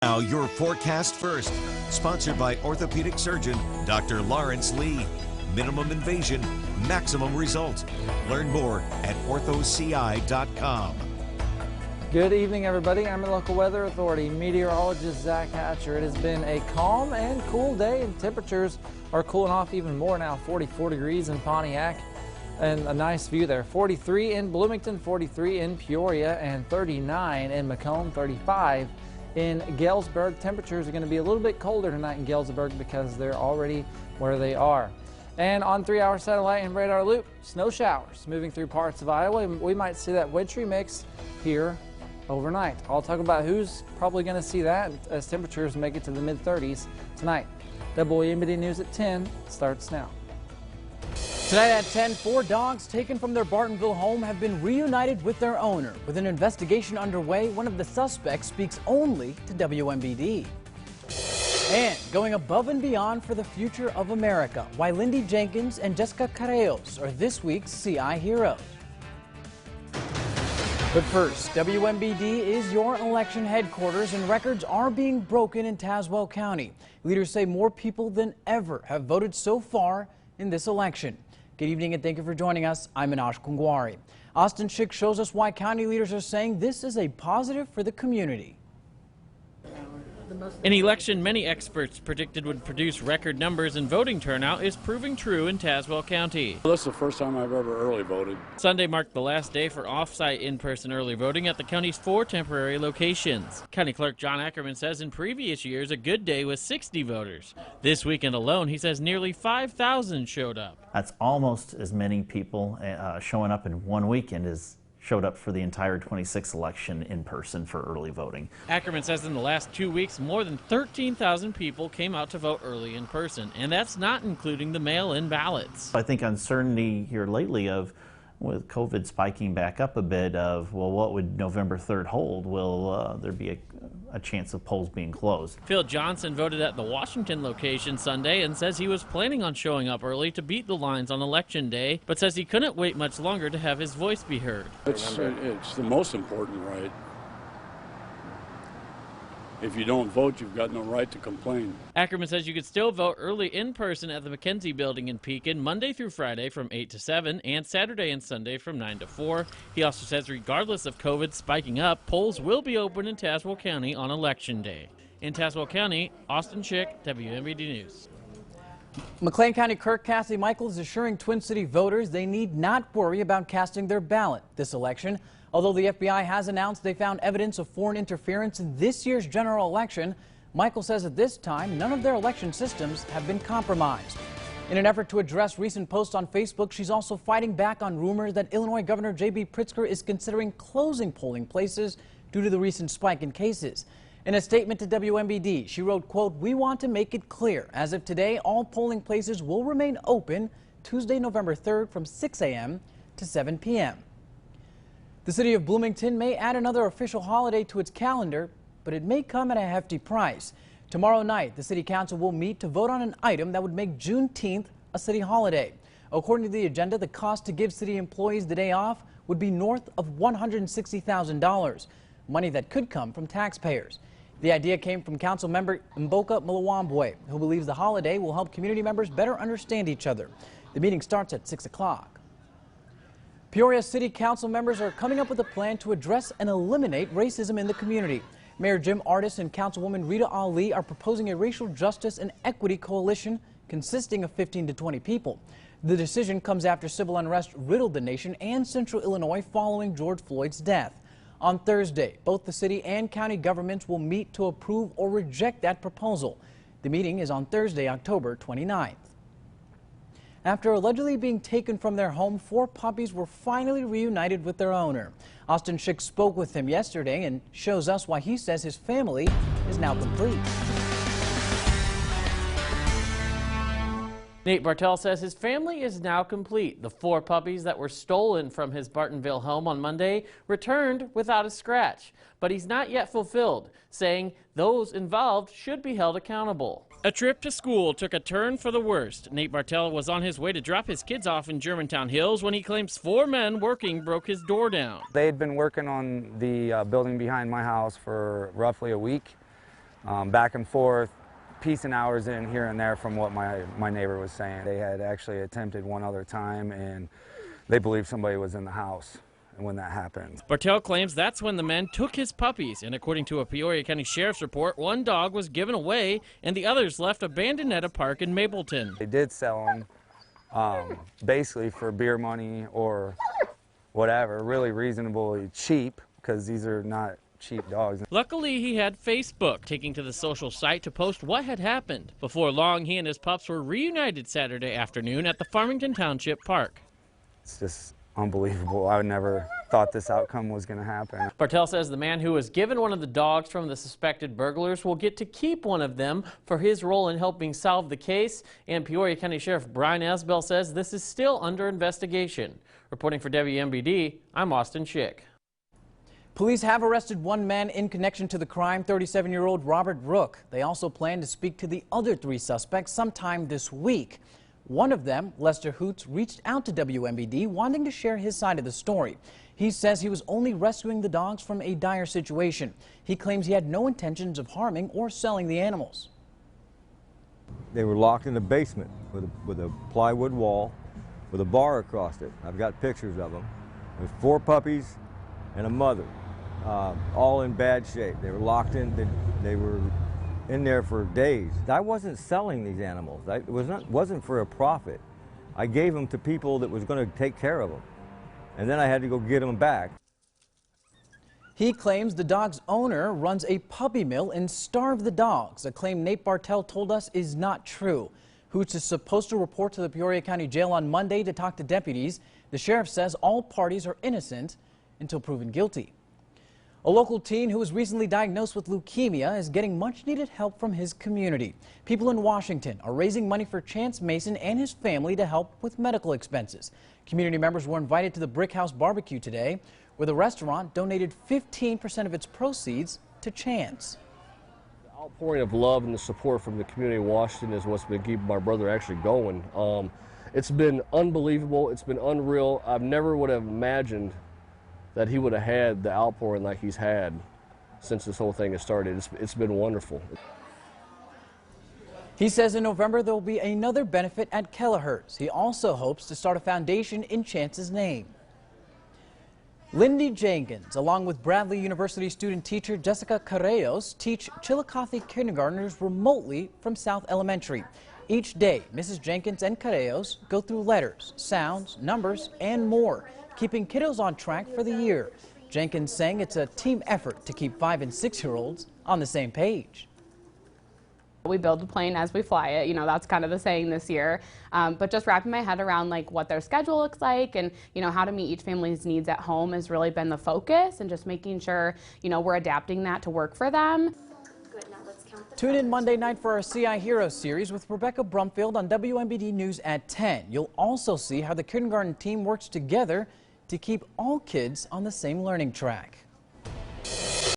Now your forecast first, sponsored by orthopedic surgeon Dr. Lawrence Lee. Minimum invasion, maximum result. Learn more at orthoci.com. Good evening, everybody. I'm the local weather authority meteorologist Zach Hatcher. It has been a calm and cool day, and temperatures are cooling off even more now. 44 degrees in Pontiac, and a nice view there. 43 in Bloomington, 43 in Peoria, and 39 in Macomb, 35 in Galesburg. Temperatures are going to be a little bit colder tonight in Galesburg because they're already where they are. And on 3-hour satellite and radar loop, snow showers moving through parts of Iowa. We might see that wintry mix here overnight. I'll talk about who's probably going to see that as temperatures make it to the mid-30s tonight. WMBD News at 10 starts now. Tonight at 10, 4 dogs taken from their Bartonville home have been reunited with their owner. With an investigation underway, one of the suspects speaks only to WMBD. And going above and beyond for the future of America, why Lindi Jenkins and Jessica Carreos are this week's CI heroes. But first, WMBD is your election headquarters, and records are being broken in Tazewell County. Leaders say more people than ever have voted so far in this election. Good evening and thank you for joining us. I'm Minash Kungwari. Austin Schick shows us why county leaders are saying this is a positive for the community. An election many experts predicted would produce record numbers and voting turnout is proving true in Tazewell County. This is the first time I've ever early voted. Sunday marked the last day for off-site in-person early voting at the county's 4 temporary locations. County Clerk John ACKERMAN says in previous years a good day was 60 voters. This weekend alone, he says nearly 5,000 showed up. That's almost as many people showing up in one weekend as showed up for the entire 26th election in person for early voting. ACKERMAN says in the last 2 weeks, more than 13,000 people came out to vote early in person, and that's not including the mail-in ballots. I think uncertainty here lately of, with COVID spiking back up a bit, of, well, what would November 3rd hold? Will there be a chance of polls being closed? Phil Johnson voted at the Washington location Sunday and says he was planning on showing up early to beat the lines on Election Day, but says he couldn't wait much longer to have his voice be heard. It's the most important right. If you don't vote, you've got no right to complain. ACKERMAN says you could still vote early in person at the McKenzie Building in Pekin Monday through Friday from 8 to 7 and Saturday and Sunday from 9 to 4. He also says regardless of COVID spiking up, polls will be open in Tazewell County on Election Day. In Tazewell County, Austin Schick, WMBD News. McLean County Clerk Kathy Michael is assuring Twin City voters they need not worry about casting their ballot this election. Although the FBI has announced they found evidence of foreign interference in this year's general election, Michael says at this time none of their election systems have been compromised. In an effort to address recent posts on Facebook, she's also fighting back on rumors that Illinois Governor J.B. Pritzker is considering closing polling places due to the recent spike in cases. In a statement to WMBD, she wrote, quote, "We want to make it clear, as of today, all polling places will remain open Tuesday, November 3rd from 6 a.m. to 7 p.m. The city of Bloomington may add another official holiday to its calendar, but it may come at a hefty price. Tomorrow night, the city council will meet to vote on an item that would make Juneteenth a city holiday. According to the agenda, the cost to give city employees the day off would be north of $160,000, money that could come from taxpayers. The idea came from council member Mboka Mwambwe, who believes the holiday will help community members better understand each other. The meeting starts at 6 o'clock. Peoria City Council members are coming up with a plan to address and eliminate racism in the community. Mayor Jim Ardis and Councilwoman Rita Ali are proposing a racial justice and equity coalition consisting of 15 to 20 people. The decision comes after civil unrest riddled the nation and central Illinois following George Floyd's death. On Thursday, both the city and county governments will meet to approve or reject that proposal. The meeting is on Thursday, October 29th. After allegedly being taken from their home, 4 puppies were finally reunited with their owner. Austin Schick spoke with him yesterday and shows us why he says his family is now complete. Nate Bartell says his family is now complete. The 4 puppies that were stolen from his Bartonville home on Monday returned without a scratch. But he's not yet fulfilled, saying those involved should be held accountable. A trip to school took a turn for the worst. Nate Bartell was on his way to drop his kids off in Germantown Hills when he claims 4 men working broke his door down. They had been working on the building behind my house for roughly a week. back and forth, piecing hours in here and there from what my neighbor was saying. They had actually attempted one other time, and they believe somebody was in the house when that happened. Bartel claims that's when the men took his puppies, and according to a Peoria County Sheriff's report, one dog was given away and the others left abandoned at a park in Mapleton. They did sell them basically for beer money or whatever, really reasonably cheap, because these are not cheap dogs. Luckily, he had Facebook, taking to the social site to post what had happened. Before long, he and his pups were reunited Saturday afternoon at the Farmington Township Park. It's just unbelievable. I never thought this outcome was going to happen. Bartel says the man who was given one of the dogs from the suspected burglars will get to keep one of them for his role in helping solve the case. And Peoria County Sheriff Brian Asbell says this is still under investigation. Reporting for WMBD, I'm Austin Schick. Police have arrested one man in connection to the crime, 37-year-old Robert Rook. They also plan to speak to the other 3 suspects sometime this week. One of them, Lester Hoots, reached out to WMBD wanting to share his side of the story. He says he was only rescuing the dogs from a dire situation. He claims he had no intentions of harming or selling the animals. They were locked in the basement with a plywood wall with a bar across it. I've got pictures of them. There's 4 puppies and a mother, all in bad shape. They were locked in. They were in there for days. I wasn't selling these animals. It wasn't for a profit. I gave them to people that was going to take care of them, and then I had to go get them back. He claims the dog's owner runs a puppy mill and starved the dogs, a claim Nate Bartel told us is not true. Hoots is supposed to report to the Peoria County Jail on Monday to talk to deputies. The sheriff says all parties are innocent until proven guilty. A local teen who was recently diagnosed with leukemia is getting much-needed help from his community. People in Washington are raising money for Chance Mason and his family to help with medical expenses. Community members were invited to the Brick House Barbecue today, where the restaurant donated 15% of its proceeds to Chance. The outpouring of love and the support from the community of Washington is what's been keeping my brother actually going. It's been unbelievable. It's been unreal. I never would have imagined that he would have had the outpouring like he's had since this whole thing has started. It's been wonderful. He says in November there will be another benefit at Kelleher's. He also hopes to start a foundation in Chance's name. Lindi Jenkins, along with Bradley University student teacher Jessica Carreos, teach Chillicothe kindergartners remotely from South Elementary. Each day, Mrs. Jenkins and Carreos go through letters, sounds, numbers, and more, keeping kiddos on track for the year. Jenkins saying it's a team effort to keep 5- and 6-year-olds on the same page. We build the plane as we fly it, that's kind of the saying this year. But just wrapping my head around like what their schedule looks like and, how to meet each family's needs at home has really been the focus, and just making sure, we're adapting that to work for them. Tune in Monday night for our CI Heroes series with Rebecca Brumfield on WMBD News at 10. You'll also see how the kindergarten team works together to keep all kids on the same learning track.